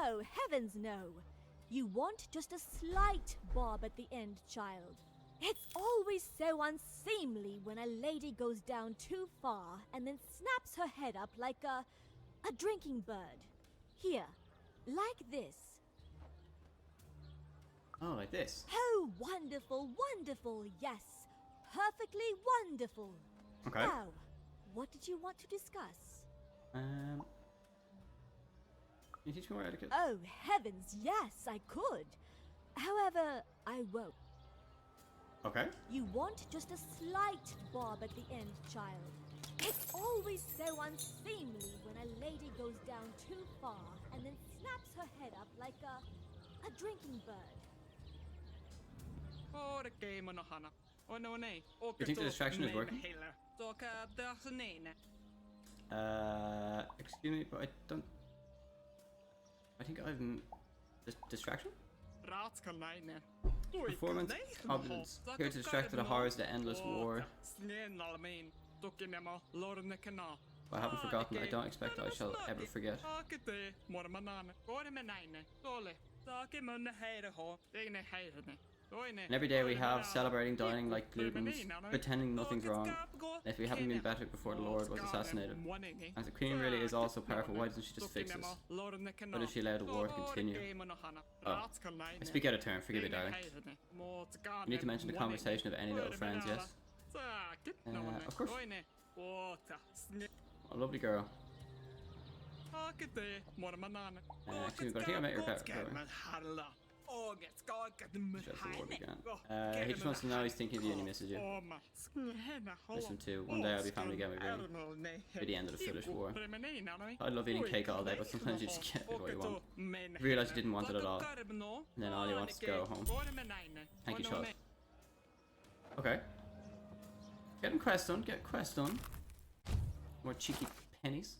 Oh, heavens no! You want just a slight bob at the end, child. It's always so unseemly when a lady goes down too far and then snaps her head up like a drinking bird. Here, like this. Oh, like this. Oh, wonderful, wonderful, yes. Perfectly wonderful. Okay. Now, what did you want to discuss? Can you teach me more etiquette? Oh, heavens, yes, I could. However, I won't. Okay. You want just a slight bob at the end, child. It's always so unseemly when a lady goes down too far and then snaps her head up like a drinking bird. You think the distraction is working? Excuse me, but I don't... I think I'm... distraction? Performance, competence. Here to distract from the horrors of the endless war. I haven't forgotten. I don't expect I shall ever forget. And every day we have celebrating, dining like glutens, pretending nothing's wrong. And if we haven't been better before the Lord was assassinated. As the Queen really is all so powerful, why doesn't she just fix this? Why does she allow the war to continue? Oh, I speak out of turn, forgive me, darling. You need to mention the conversation of any little friends, yes? Of course. A lovely girl. Excuse me, but I think I met your better. He just wants to know he's thinking of you and he misses you. Listen to, one day I'll be family again with you. Be the end of the foolish war. I love eating cake all day, but sometimes you just get what you want. You realise you didn't want it at all. And then all you want is to go home. Thank you, child. Okay. Getting quest done, get quest done. More cheeky pennies.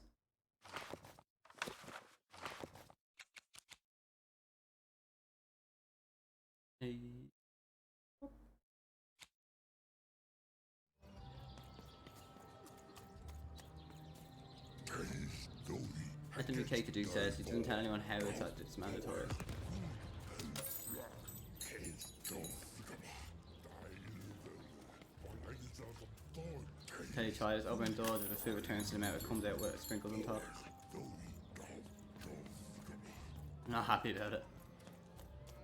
Let the new cake to do says he doesn't tell anyone how it's mandatory. Tell your child is overindulged if the food returns to the mouth, it comes out with sprinkles on top. I'm not happy about it.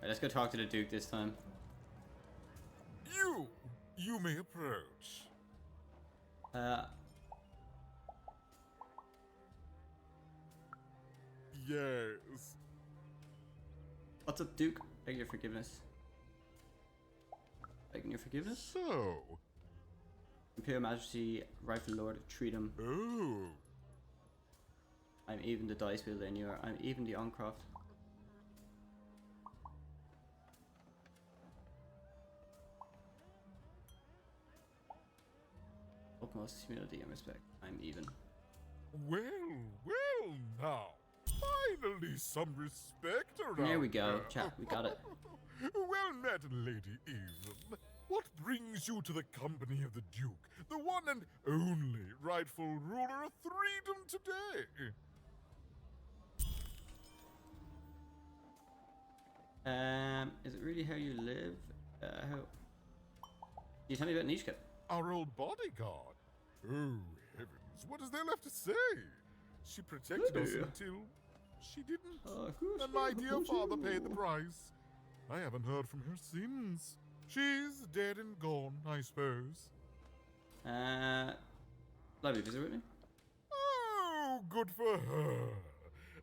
Right, let's go talk to the Duke this time. You may approach. Yes. What's up, Duke? Begging your forgiveness. Begging your forgiveness? So. Imperial Majesty, Rightful Lord, Treatum. Oh. I'm even the dice wheel in your. I'm even the Oncroft. Utmost humility and respect. I'm even. Well now. Finally some respect around. There we go, here. chat, we got it. Well met, Lady Even. What brings you to the company of the Duke, the one and only rightful ruler of Freedom today? Is it really how you live? How... Can you tell me about Nishka? Our old bodyguard. Oh, heavens, what is there left to say? She protected us until she didn't. And my dear father paid the price. I haven't heard from her since. She's dead and gone, I suppose. Lovely visit with me? Oh, good for her.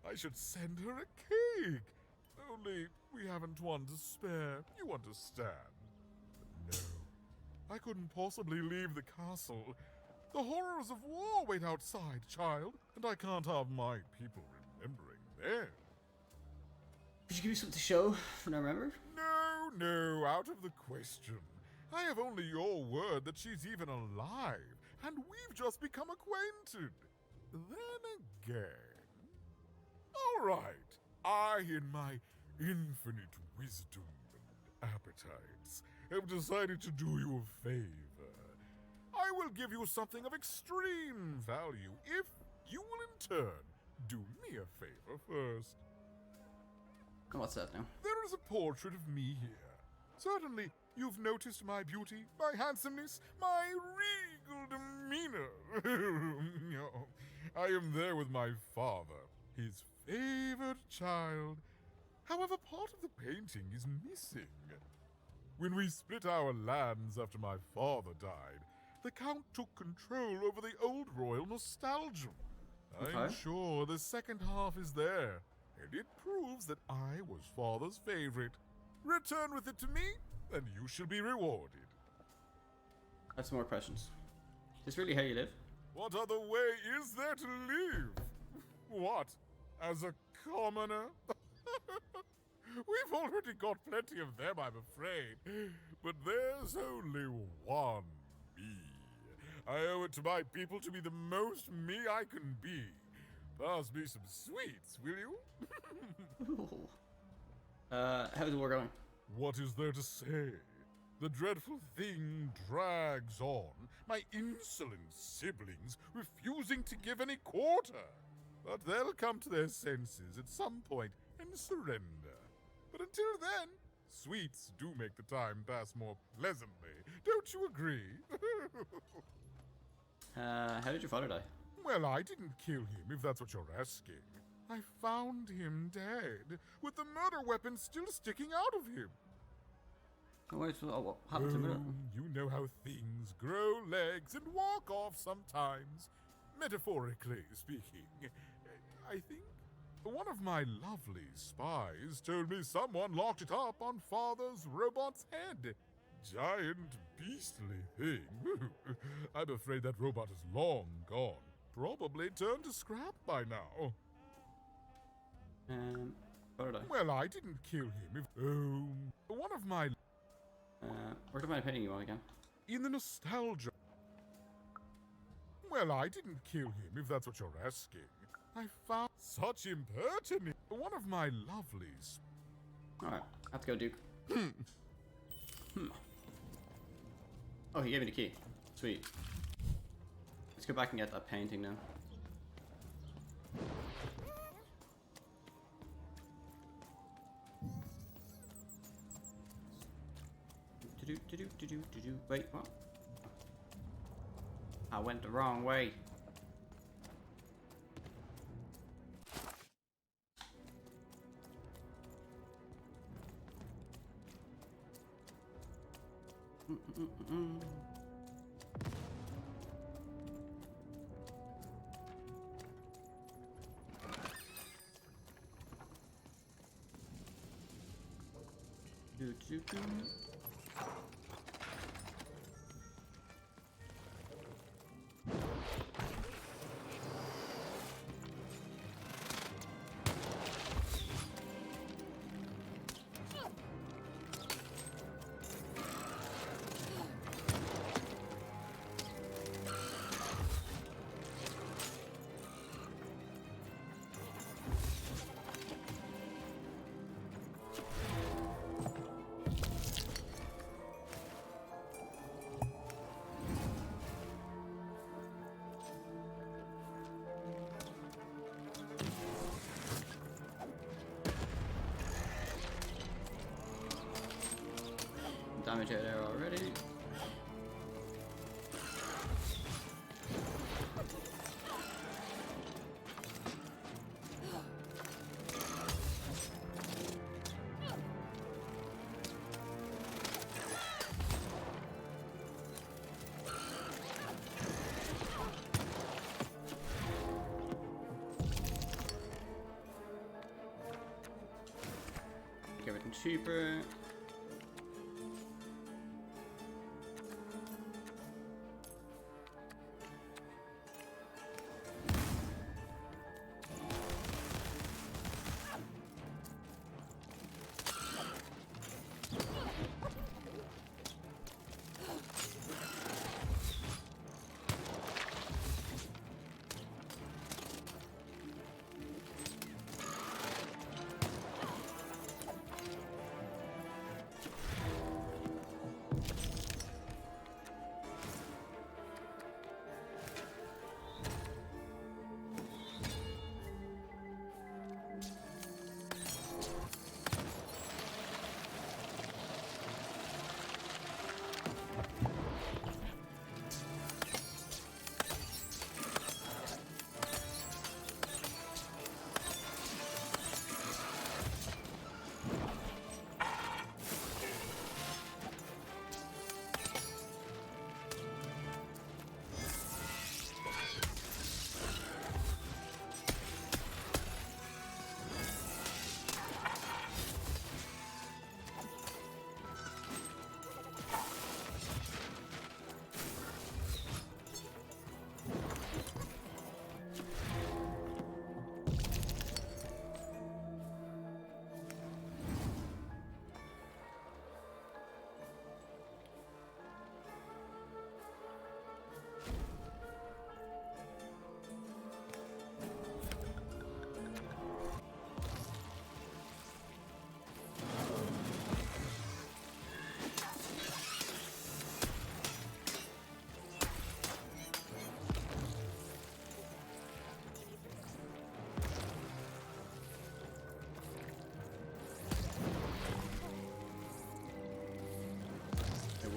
I should send her a cake. Only we haven't one to spare, you understand. But no, I couldn't possibly leave the castle. The horrors of war wait outside, child, and I can't have my people remembering them. Could you give me something to show when I remember? No, out of the question. I have only your word that she's even alive, and we've just become acquainted. Then again... All right, I, in my infinite wisdom and appetites, have decided to do you a favor. I will give you something of extreme value if you will in turn do me a favor first. What's that now? There is a portrait of me here. Certainly, you've noticed my beauty, my handsomeness, my regal demeanor. I am there with my father, his favored child. However, part of the painting is missing. When we split our lands after my father died, the Count took control over the old royal nostalgia. I'm Okay. sure the second half is there, and it proves that I was father's favorite. Return with it to me, and you shall be rewarded. I have some more questions. Is this really how you live? What other way is there to live? What? As a commoner? We've already got plenty of them, I'm afraid. But there's only one me. I owe it to my people to be the most me I can be. Pass me some sweets, will you? How's the war going? What is there to say? The dreadful thing drags on, my insolent siblings refusing to give any quarter. But they'll come to their senses at some point and surrender. But until then, sweets do make the time pass more pleasantly. Don't you agree? How did your father die? Well, I didn't kill him, if that's what you're asking. I found him dead, with the murder weapon still sticking out of him. Oh, wait, so, what happened to him? You know how things grow legs and walk off sometimes. Metaphorically speaking. I think one of my lovely spies told me someone locked it up on Father's robot's head. Giant, beastly thing. I'm afraid that robot is long gone. Probably turned to scrap by now. Where did I? Well, I didn't kill him. One of my... Where did my painting you on again? In the nostalgia... Well, I didn't kill him, if that's what you're asking. I found such impertinence. One of my lovelies. Alright, have to go, Duke. Oh, he gave me the key. Sweet. Let's go back and get that painting now. Wait, what? I went the wrong way. Damage out there already. Make everything cheaper.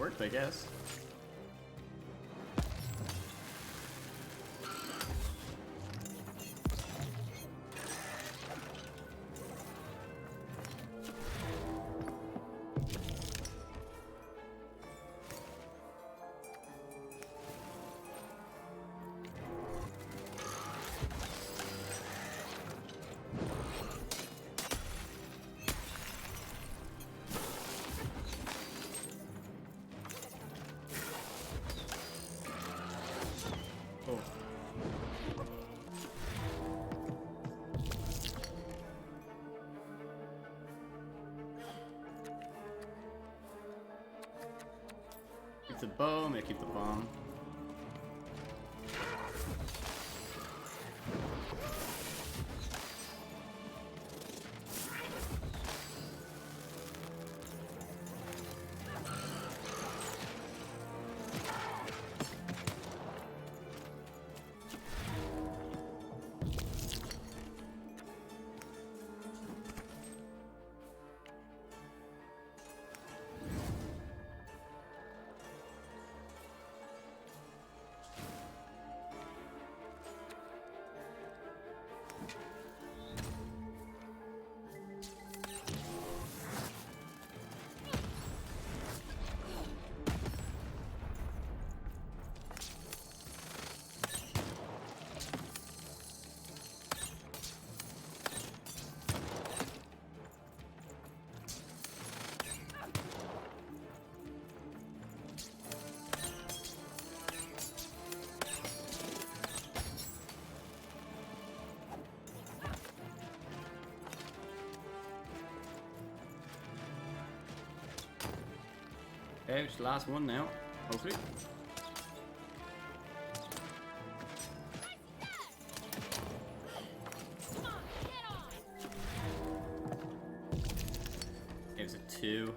worked, I guess. Keep the bow, I'm gonna keep the bomb. Okay, it's the last one now, hopefully. It was a 2.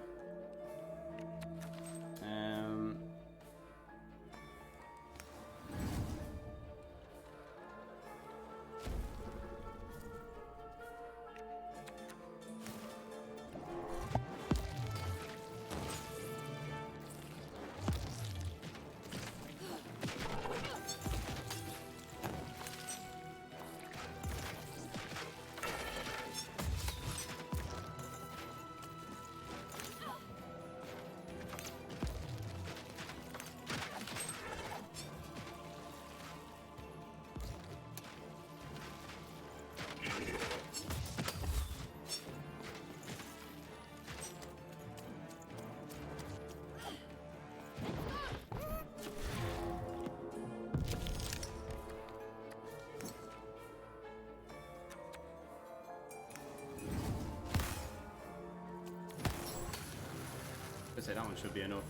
I'd say that one should be enough.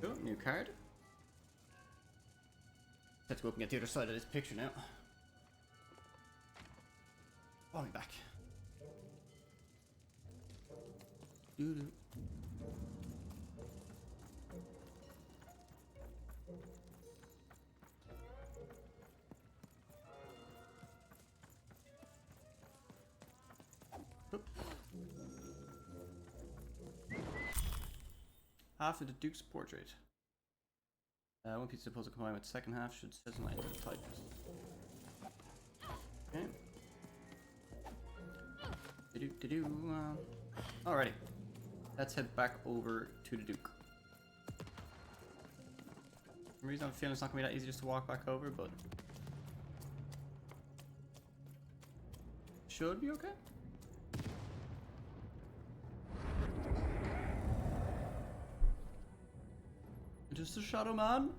Oh, new card. Let's go up and get the other side of this picture now. I'll be back. Doo-doo. After the Duke's portrait. One piece of the puzzle combined with the second half should set some into the type. Okay. Alrighty. Let's head back over to the Duke. For some reason I'm feeling it's not gonna be that easy just to walk back over, but should be okay. Just a shadow man?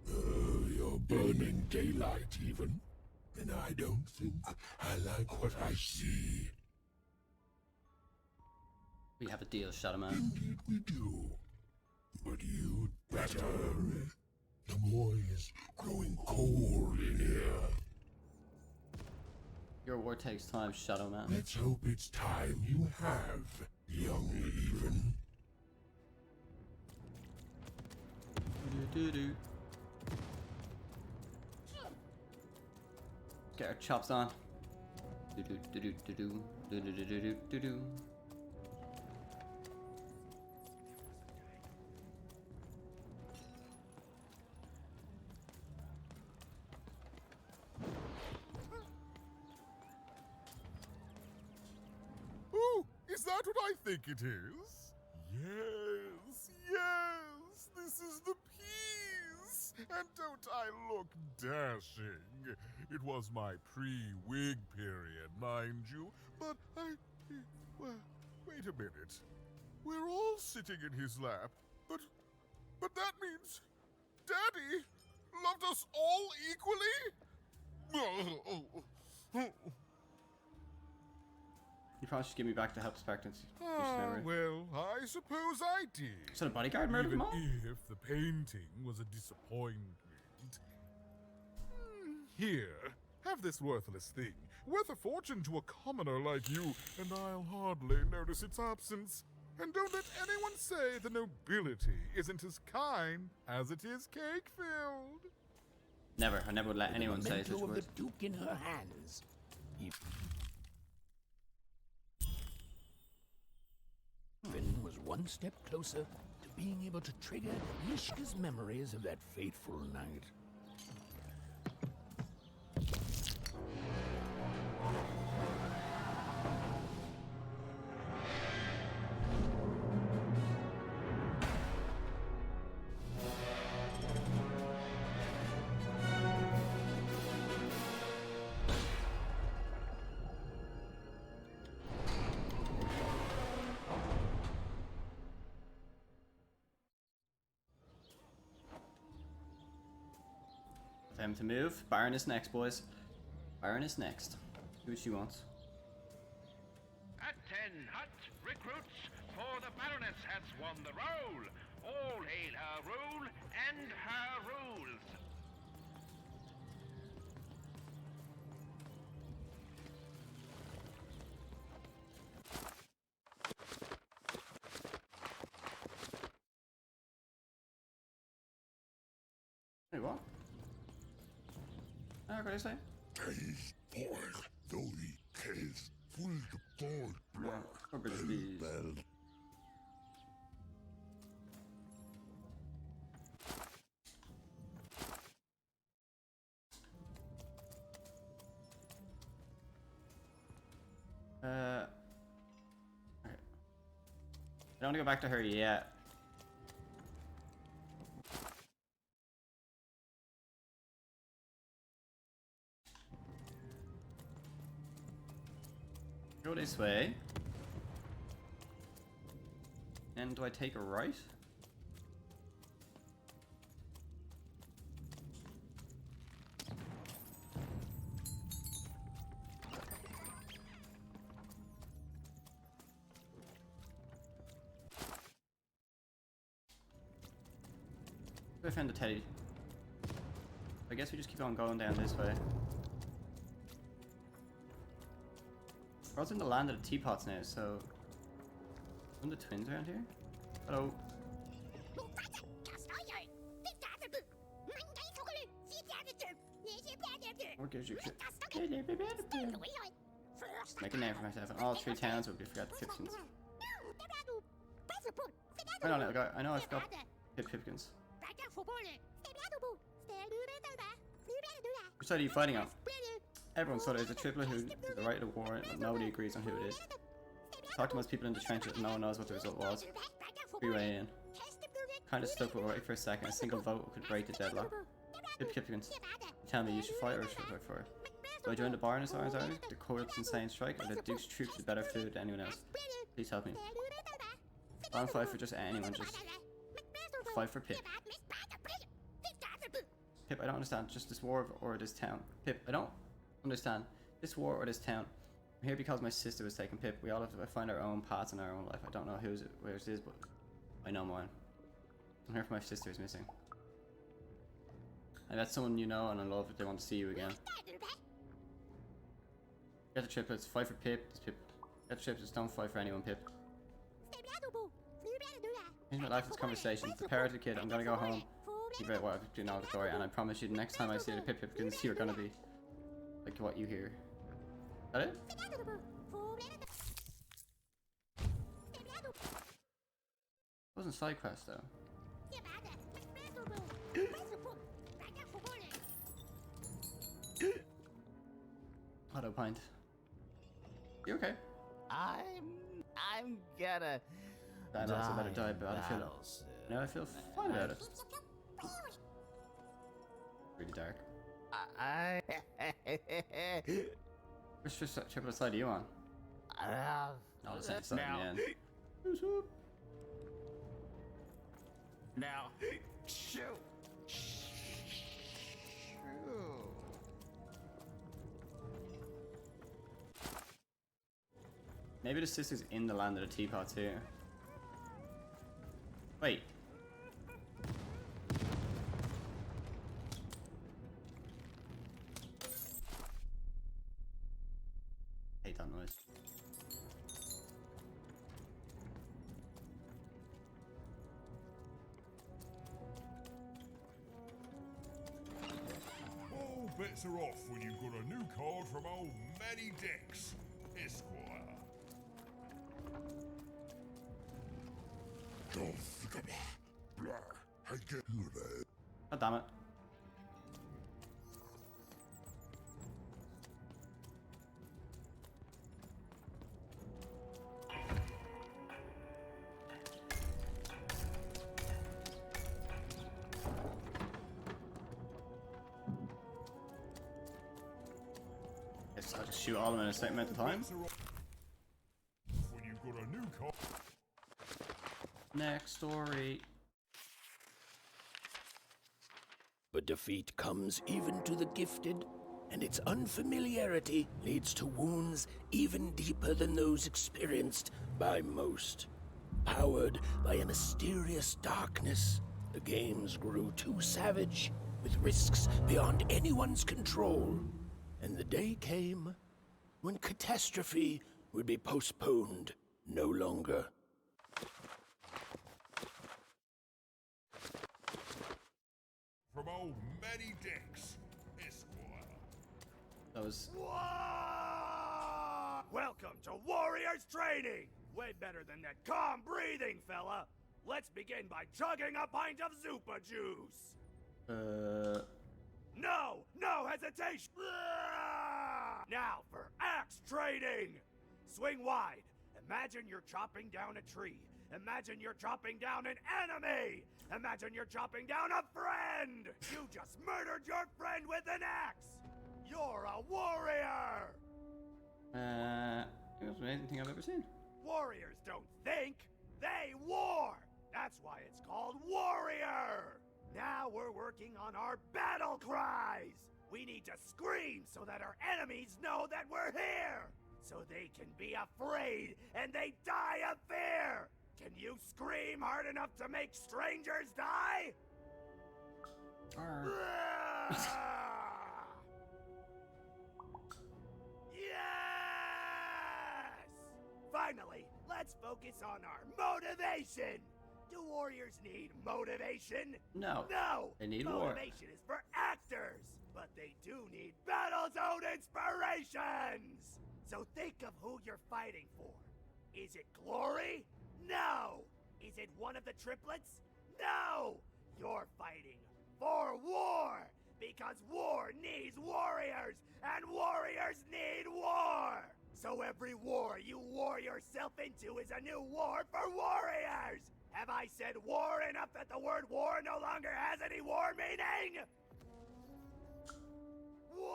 You're burning daylight even. And I don't think I like what I see. We have a deal, shadow man. Indeed we do. But you'd better. The boy is growing cold in here. Your war takes time, shadow man. Let's hope it's time you have, young even. Do-do-do-do. Get our chops on. Do-do-do-do-do-do. Do-do-do-do-do-do. that what I think it is? Yes, yes, this is the piece. And don't I look dashing? It was my pre-wig period, mind you, but well, wait a minute. We're all sitting in his lap, but that means Daddy loved us all equally? You probably should give me back the health expectancy. Well, I suppose I did. So the bodyguard murdered them all? Even if the painting was a disappointment. Here, have this worthless thing. Worth a fortune to a commoner like you, and I'll hardly notice its absence. And don't let anyone say the nobility isn't as kind as it is cake-filled. Never. I never would let anyone say such of the words. Duke in her hands. Finn was one step closer to being able to trigger Mishka's memories of that fateful night. Time to move. Baron is next, boys. Baron is next. Do what she wants. At 10 hut recruits, for the Baroness has won the roll. All hail her rule and her rules. Hey, what? What did I say? Teis poich doi kes full de poort blach Oh, but it's bees. bel. Okay. I don't want to go back to her yet. Go this way. And do I take a right? I found the teddy. I guess we just keep on going down this way. We're also in the land of the teapots now, so... Are the twins around here? Hello. What gives you Make a name for myself in all 3 towns, but we forgot the Pipkins. I don't know, I know I forgot Pipkins. Which side are you fighting on? Everyone thought it was a triplet who did the right of war, but nobody agrees on who it is. Talk to most people in the trenches and no one knows what the result was. Free way in. Kinda stuck with right for a second. A single vote could break the deadlock. Pipkins, tell me, you should fight or should I fight for? Do I join the Baroness Arms Army, the Corp's insane strike, or the Duke's troops with better food than anyone else? Please help me. I don't fight for just anyone, just fight for Pip. Pip, I don't understand. Just this war or this town. Pip, I don't understand. This war or this town. I'm here because my sister was taken. Pip, we all have to find our own paths in our own life. I don't know where it is, but I know mine. I'm here for my sister who's missing. I met someone you know and I love if they want to see you again. Get the triplets, fight for Pip. This Pip. Get the triplets, don't fight for anyone, Pip. Here's my life, this conversation. Prepare the kid, I'm gonna go home. Keep it what I've been all the story, and I promise you the next time I see the Pipkins, you're gonna be like what you hear. Is that it? Wasn't side quest though. Auto pint. You okay? I'm I'm gonna. That also better die, but I feel. battle soon. No, I feel fine about it. Really dark. I. Which triple side are you on? Oh, the second side Now. in the end. Who's up? Now. Shoot. Maybe the sister's in the land of the teapot too. Wait. Hate that noise. All bets are off when you've got a new card from old Matty Dex, Esquire. God damn it. Guess I'll just shoot all of them in a certain amount of time. When you've got a new card. Next story. But defeat comes even to the gifted, and its unfamiliarity leads to wounds even deeper than those experienced by most. Powered by a mysterious darkness, the games grew too savage, with risks beyond anyone's control. And the day came when catastrophe would be postponed no longer. From old Matty Dex, Esquire. That was. Welcome to Warriors Training! Way better than that calm breathing, fella! Let's begin by chugging a pint of Zupa juice! No hesitation! Now for axe training! Swing wide. Imagine you're chopping down a tree. Imagine you're chopping down an enemy! Imagine you're chopping down a friend! You just murdered your friend with an axe! You're a warrior! It was the amazing thing I've ever seen. Warriors don't think, they war! That's why it's called Warrior! Now we're working on our battle cries! We need to scream so that our enemies know that we're here! So they can be afraid and they die of fear! Can you scream hard enough to make strangers die? Yes! Finally, let's focus on our motivation! Do warriors need motivation? No. No! They need war. Motivation is for actors! But they do need battle zone inspirations! So think of who you're fighting for. Is it glory? No! Is it one of the triplets? No! You're fighting for war! Because war needs warriors! And warriors need war! So every war you war yourself into is a new war for warriors! Have I said war enough that the word war no longer has any war meaning? War!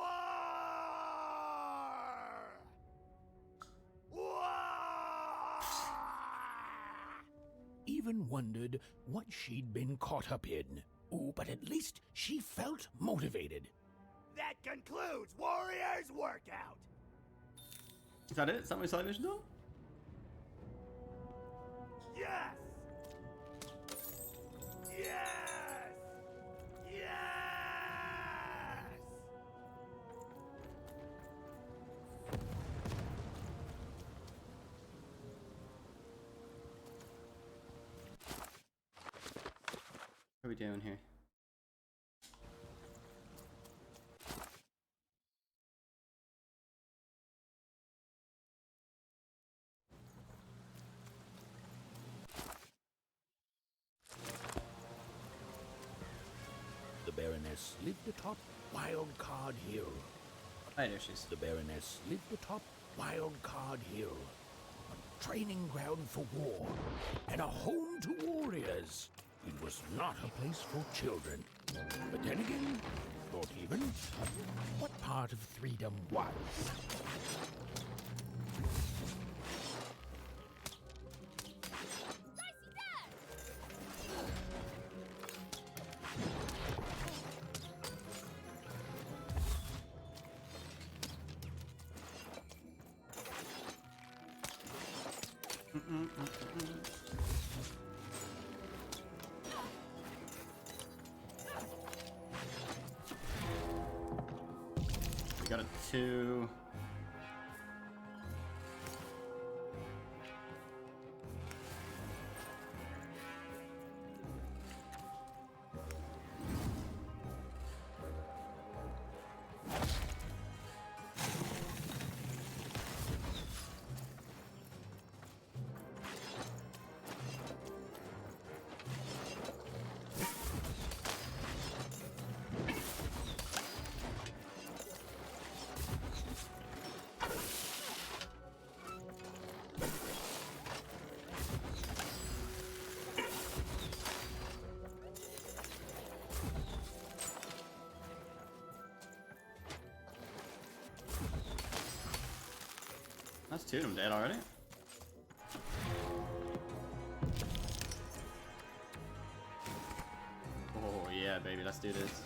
War! Even wondered what she'd been caught up in. Ooh, but at least she felt motivated. That concludes Warriors Workout! Is that it? Is that my side mission done? Yes! Yes! Yes! What are we doing here? The Baroness lived atop Wildcard Hill. Right, there she is. The Baroness lived atop Wildcard Hill. training ground for war and a home to warriors. It was not a place for children. But then again, thought even, what part of freedom was? We got a 2. That's 2 of them dead already. Oh yeah, baby, let's do this.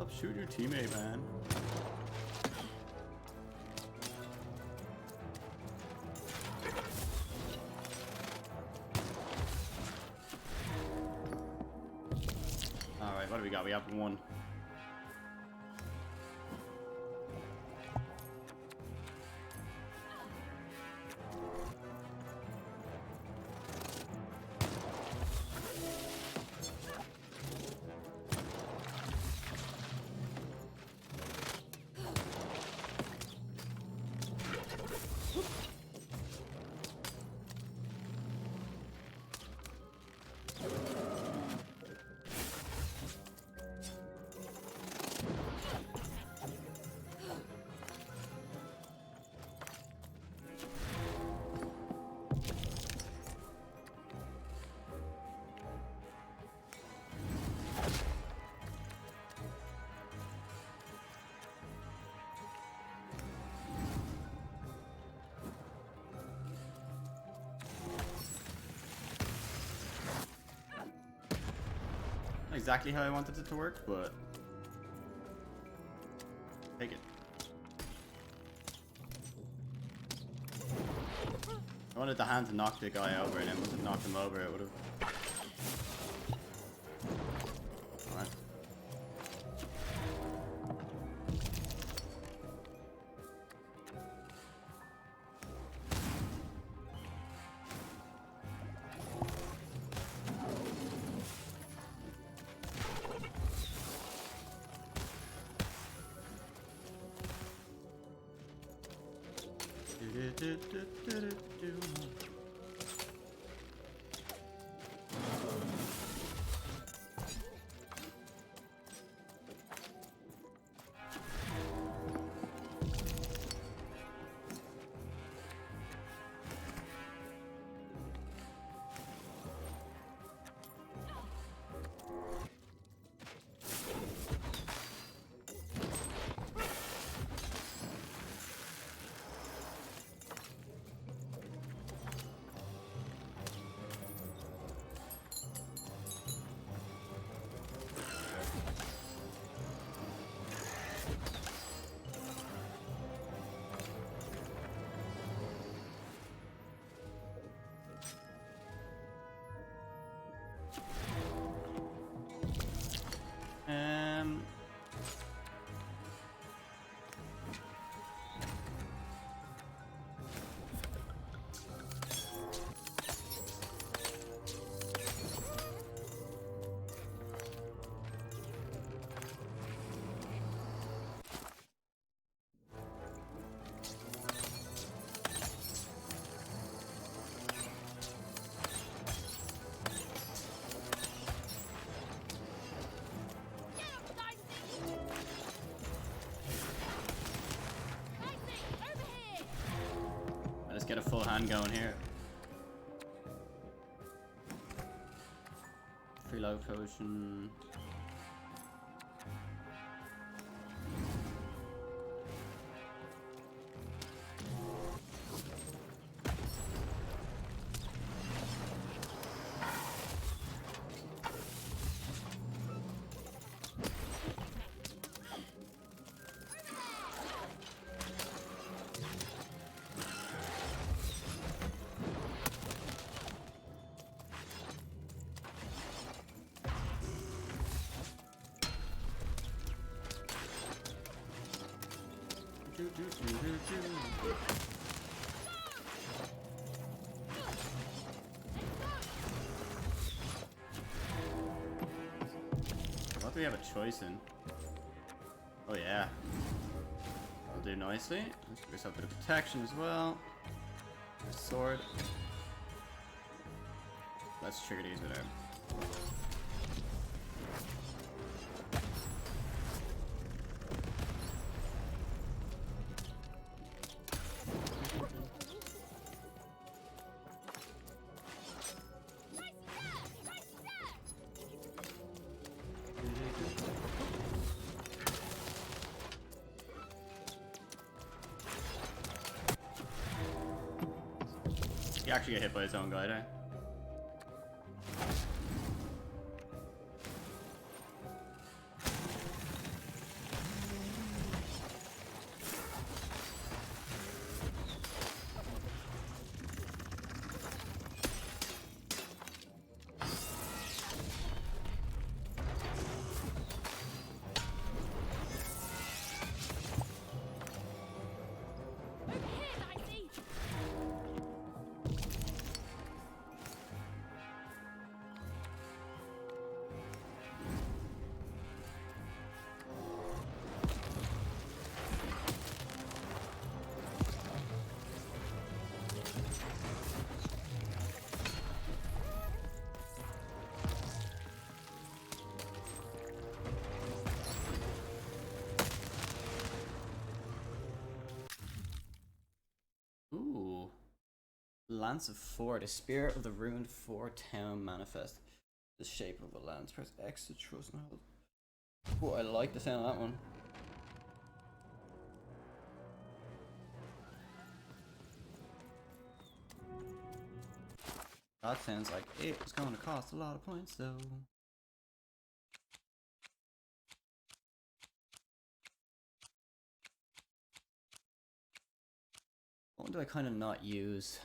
Stop shooting your teammate, man. Alright, what do we got? We have 1. Not exactly how I wanted it to work, but take it. I wanted the hand to knock the guy over, and then once it knocked him over, it would have. Alright. Let's get a full hand going here. Freeload potion. What do we have a choice in? Oh yeah. We'll do nicely. Let's give ourselves a bit of protection as well. Sword. Let's trigger these with our... He actually got hit by his own glider. Ooh. Lance of Four, the Spirit of the Ruined Four Town Manifest. The shape of a lance. Press X to trust and hold. Oh, I like the sound of that one. That sounds like it's going to cost a lot of points though. What do I kind of not use?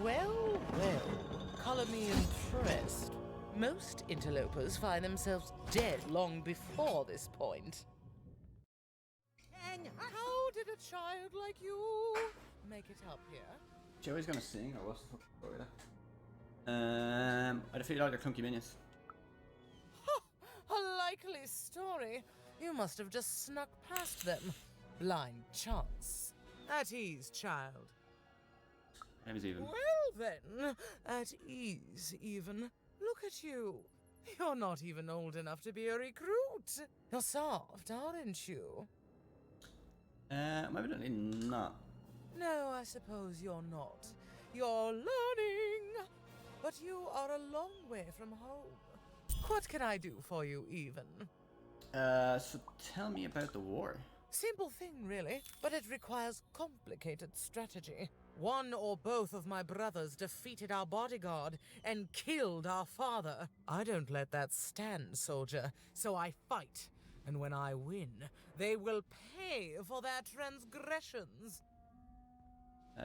Well, well, color me impressed. Most interlopers find themselves dead long before this point. How did a child like you make it up here? Joey's gonna sing, or what's the fuck story I defeated all your clunky minions. A likely story. You must have just snuck past them. Blind chance. At ease, child. Name is even. Well then, at ease even. Look at you. You're not even old enough to be a recruit. You're soft, aren't you? Maybe not. No, I suppose you're not. You're learning. But you are a long way from home. What can I do for you, even? So tell me about the war. Simple thing, really, but it requires complicated strategy. One or both of my brothers defeated our bodyguard and killed our father. I don't let that stand, soldier, so I fight. And when I win, they will pay for their transgressions.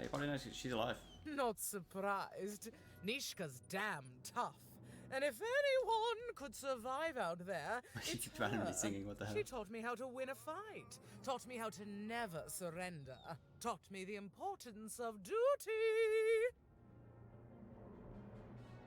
You probably know she's alive. Not surprised. Nishka's damn tough. And if anyone could survive out there, She it's keeps randomly her. singing, what the hell? She taught me how to win a fight. Taught me how to never surrender. Taught me the importance of duty.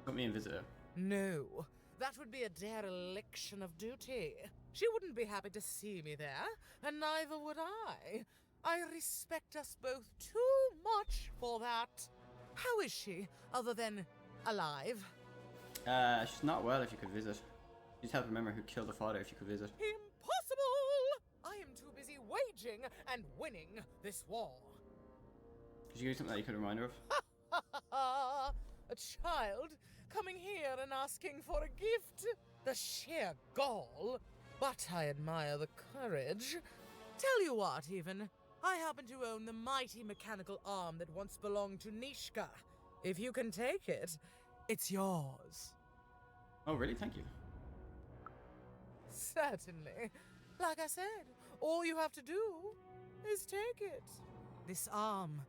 Put me in visitor. No, that would be a dereliction of duty. She wouldn't be happy to see me there, and neither would I. I respect us both too much for that. How is she, other than alive? She's not well if you could visit. She'd help remember who killed her father if you could visit. Impossible! I am too busy waging and winning this war. Could you give me something that you could remind her of? A child coming here and asking for a gift? The sheer gall. But I admire the courage. Tell you what, even. I happen to own the mighty mechanical arm that once belonged to Nishka. If you can take it, it's yours. Oh, really? Thank you. Certainly. Like I said, all you have to do is take it. This arm,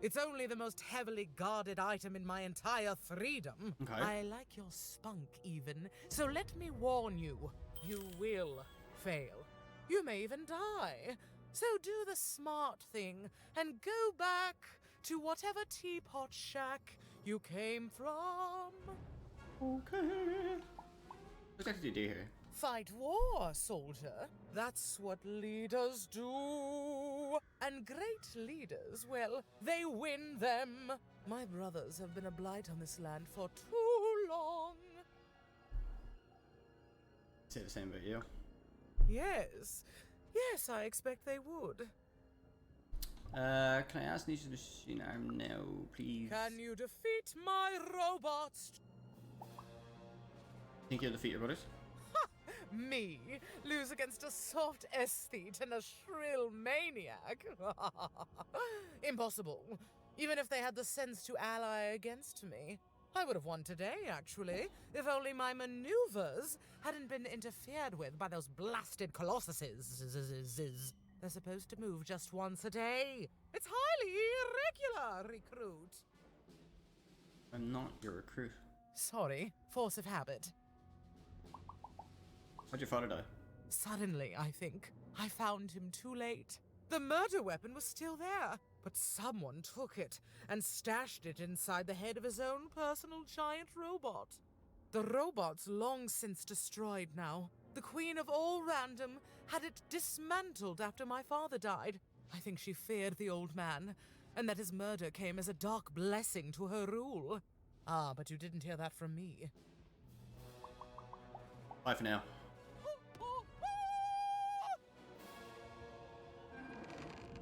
it's only the most heavily guarded item in my entire freedom. Okay. I like your spunk, even. So let me warn you, you will fail. You may even die. So do the smart thing and go back to whatever teapot shack you came from. Okay. What exactly do you do here? Fight war, soldier. That's what leaders do. And great leaders, well, they win them. My brothers have been a blight on this land for too long. Say the same about you. Yes. Yes, I expect they would. Can I ask Nisha's machine arm now, please? Can you defeat my robots? Think you'll defeat your brothers? Me? Lose against a soft aesthete and a shrill maniac? Impossible. Even if they had the sense to ally against me. I would have won today, actually, if only my maneuvers hadn't been interfered with by those blasted colossuses. They're supposed to move just once a day. It's highly irregular, recruit. I'm not your recruit. Sorry, force of habit. How'd your father die? Suddenly, I think. I found him too late. The murder weapon was still there, but someone took it and stashed it inside the head of his own personal giant robot. The robot's long since destroyed now. The Queen of All Random had it dismantled after my father died. I think she feared the old man, and that his murder came as a dark blessing to her rule. Ah, but you didn't hear that from me. Bye for now.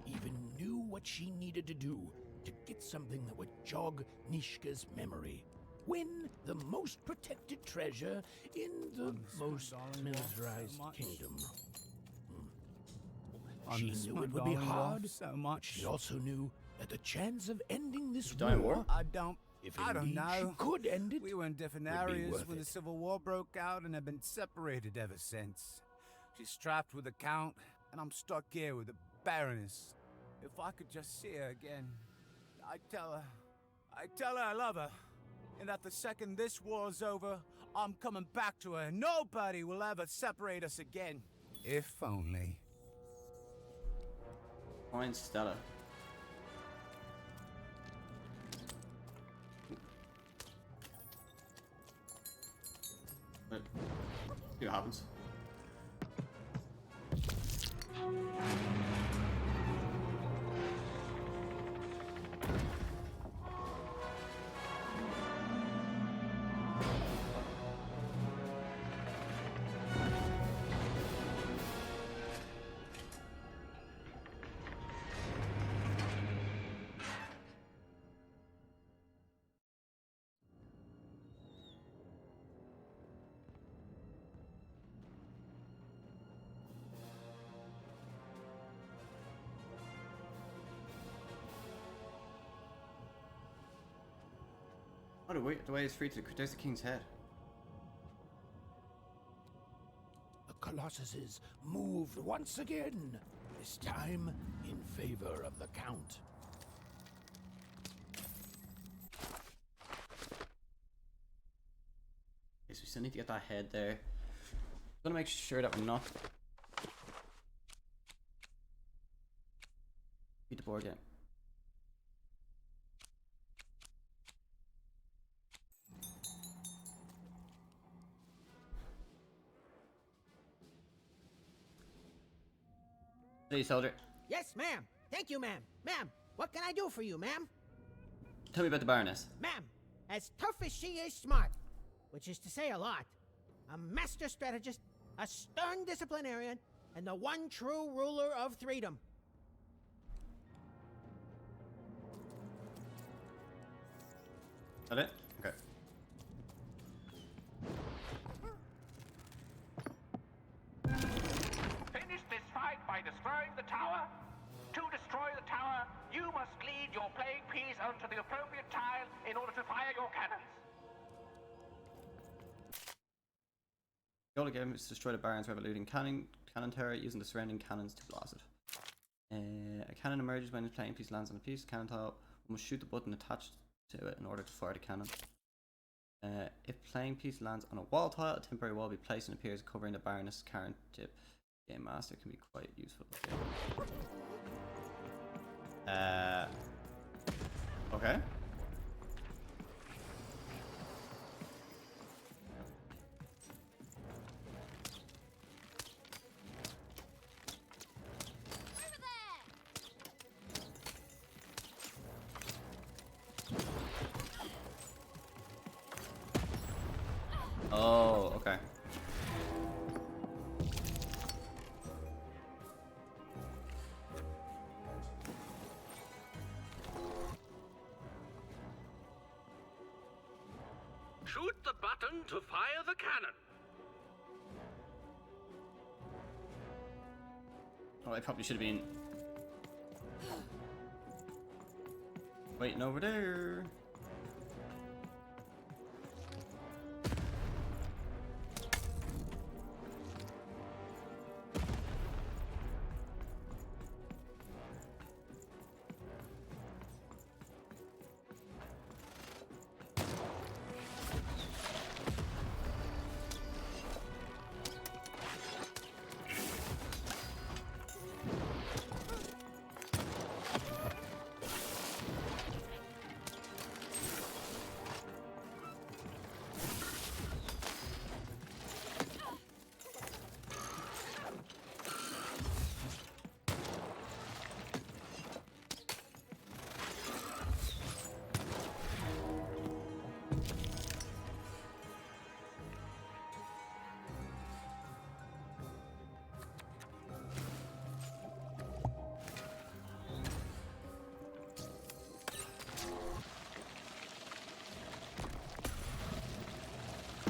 Even knew what she needed to do to get something that would jog Nishka's memory. Win the most protected treasure in the most militarized kingdom. She knew it would be hard, so much. she also knew that the chance of ending this Die in war? I don't indeed know. she could end it, We were in different would be areas worth when the it. Civil War broke out and have been separated ever since. She's trapped with the Count, and I'm stuck here with the Baroness. If I could just see her again, I'd tell her I love her, and that the second this war's over, I'm coming back to her. Nobody will ever separate us again. If only. Find Stella. But, see what happens. Oh, the way is free to. There's the king's head. The Colossuses moved once again, this time in favor of the Count. Okay, so we still need to get that head there. I'm gonna make sure that we're not beat the board game. Hey, soldier. Yes, ma'am. Thank you, ma'am. Ma'am, what can I do for you, ma'am? Tell me about the Baroness. Ma'am, as tough as she is smart, which is to say a lot, a master strategist, a stern disciplinarian, and the one true ruler of Threedom. Is that it? Okay. Finish this fight by destroying the tower. To destroy the tower, you must lead your playing piece onto the appropriate tile in order to fire your cannons. The goal of the game is to destroy the Baron's revoluting cannon tower using the surrounding cannons to blast it. A cannon emerges when the playing piece lands on a piece of cannon tile. One must shoot the button attached to it in order to fire the cannon. If playing piece lands on a wall tile, a temporary wall will be placed and appears covering the Baroness' current tip. Game Master can be quite useful. Okay. Oh, okay. Shoot the button to fire the cannon. Oh, I probably should have been waiting over there.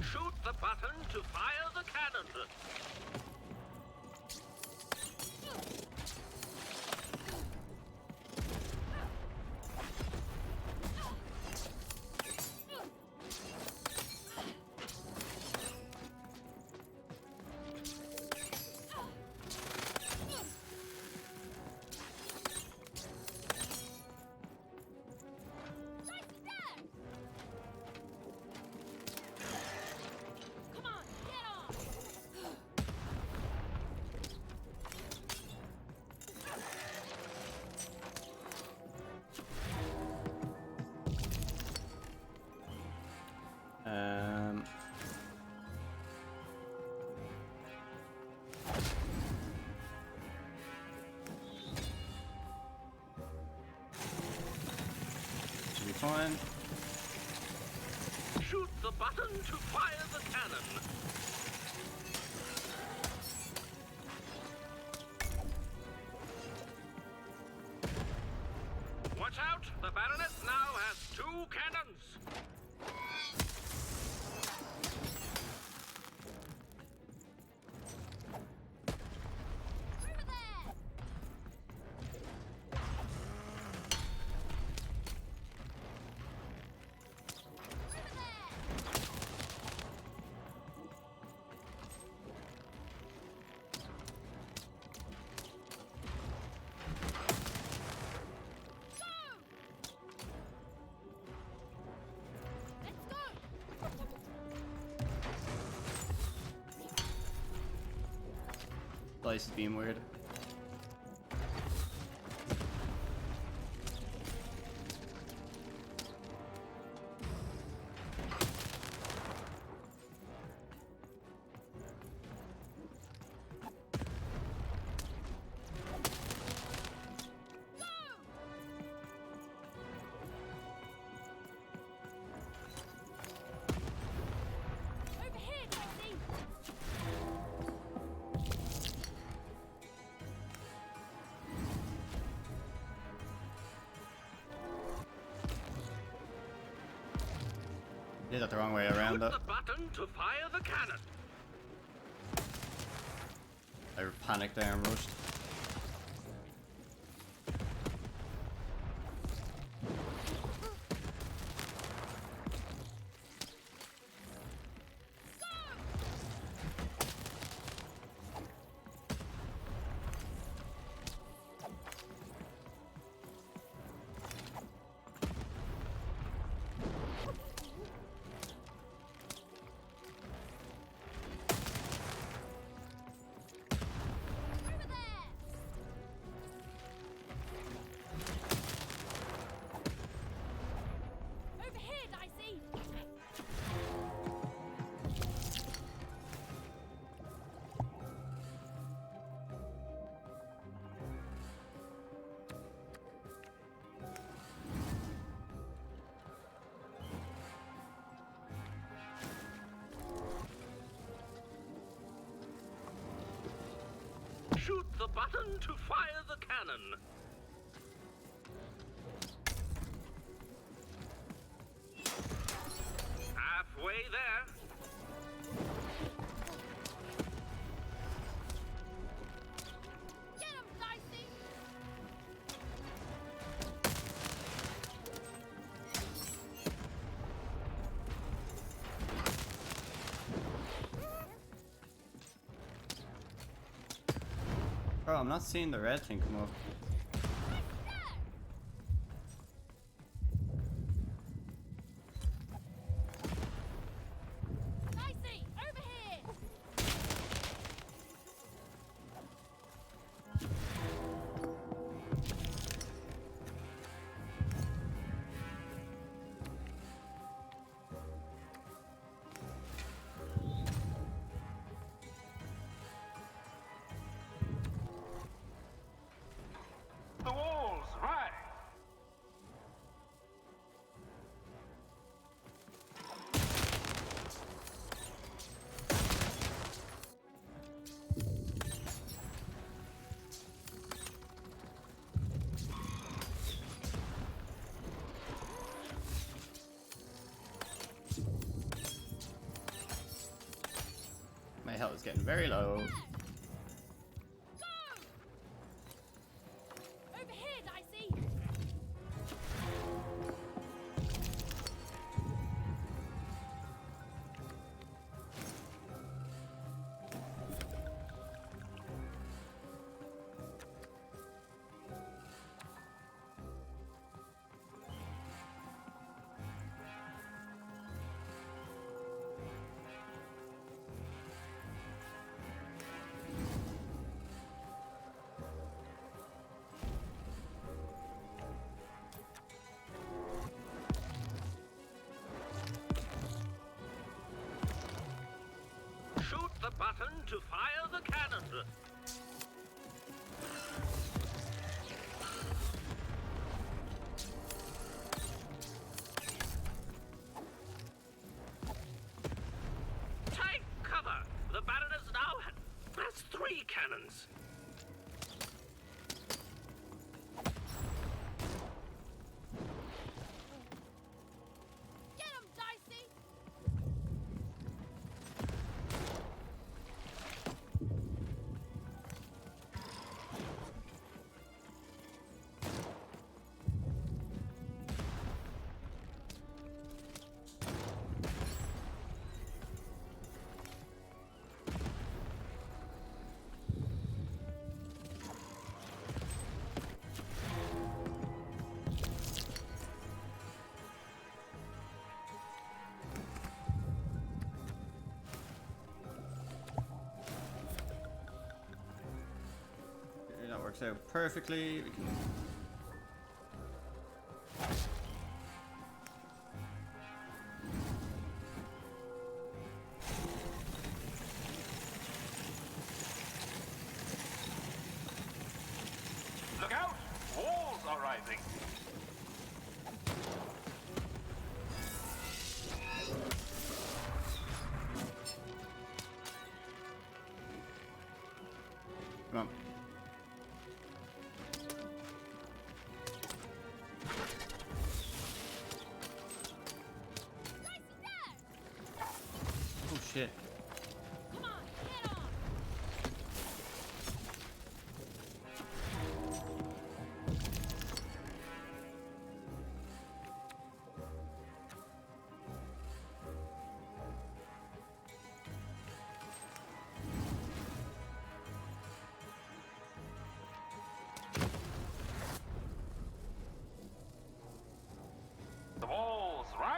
Shoot the button to fire the cannon. Should be fine. Shoot the button to fire the cannon. Watch out! The Baroness now has 2 cannons. place is being weird. Did that the wrong way around though. The button to fire the cannon. I panicked there and rushed. Shoot the button to fire the cannon. Halfway there. Get him, Dicey! Bro, I'm not seeing the red thing come up. Dicey, over here! The walls, right. My health is getting very low. Over here, Dicey! Shoot the button to fire the cannon. Take cover. The Baroness now has 3 cannons. Get him, Dicey! works out perfectly. We can... Look out! Walls are rising. Come on. Oh shit. Come on, get on! The walls rise.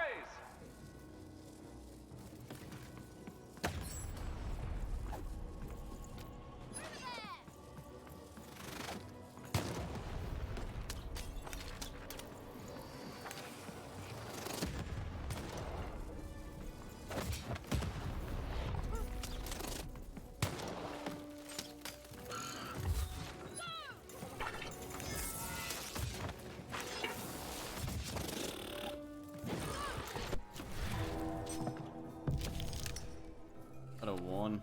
Got a 1.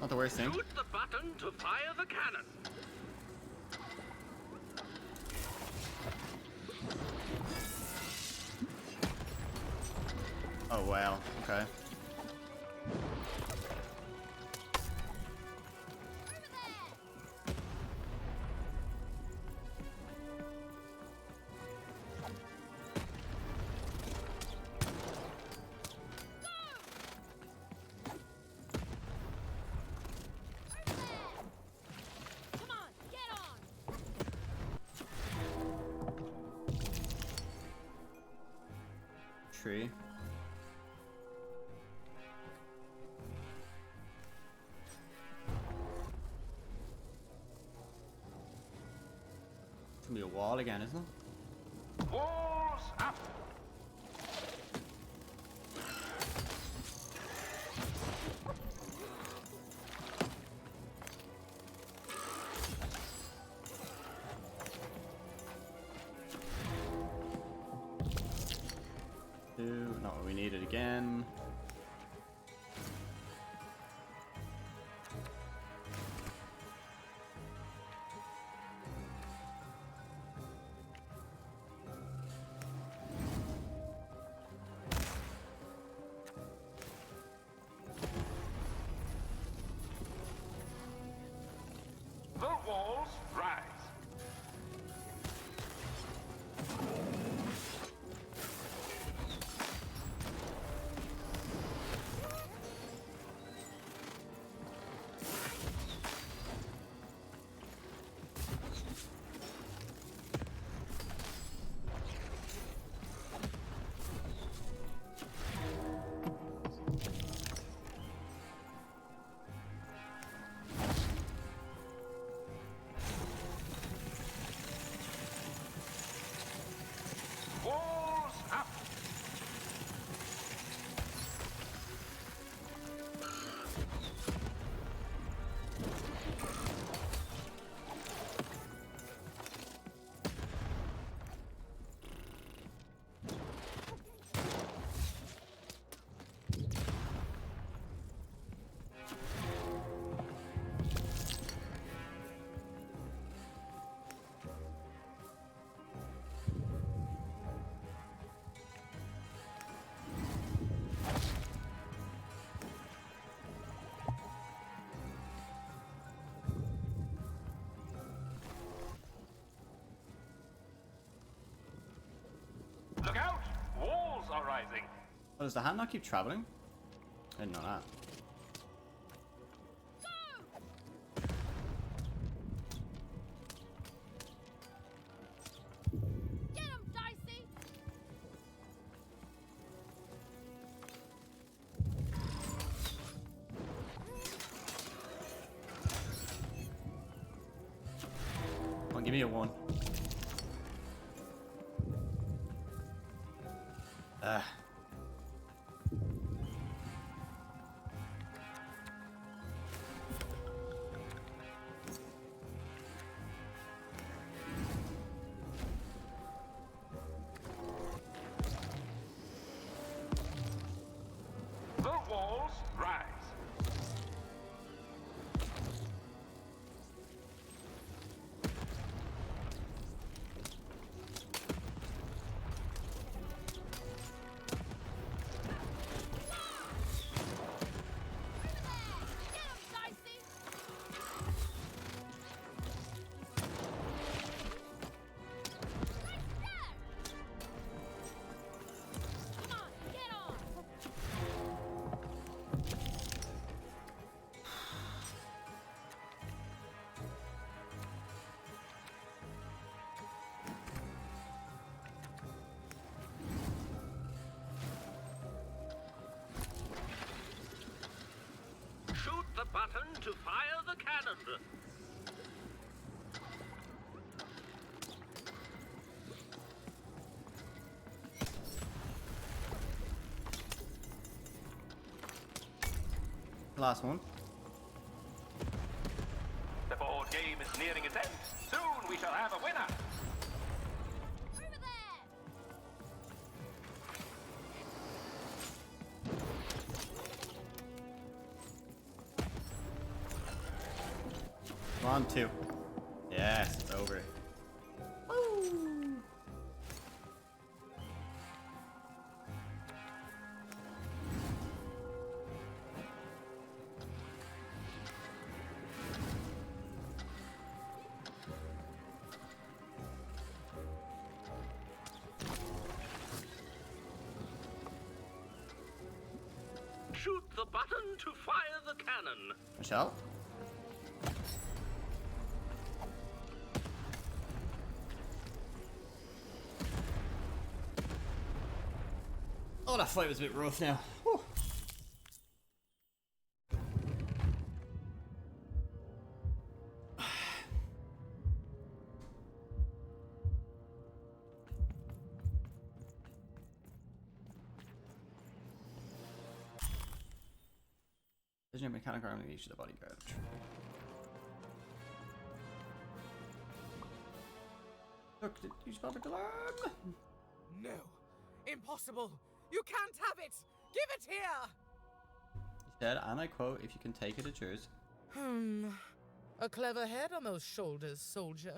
Not the worst thing. Shoot the button to fire the cannon. Oh wow, okay. Come on, get on! Tree. It's gonna be a wall again, isn't it? Walls up. Not what we needed again. The walls rise. Walls up. Look out! Walls are rising. Oh, does the hand not keep traveling? I didn't know that. Get him, Dicey! Give me a 1. The walls rise. Shoot the button to fire the cannon. Last one. The board game is nearing its end. Soon we shall have a winner. Over there! 1, 2. Yes, it's over. Woo! Shoot the button to fire the cannon. Michelle? Oh, that fight was a bit rough now. Whew. There's no mechanic arm in each of the bodyguard. Look, did you spell the alarm? No. Impossible. You can't have it. Give it here. He said, and I quote, if you can take it, it's yours. A clever head on those shoulders, soldier.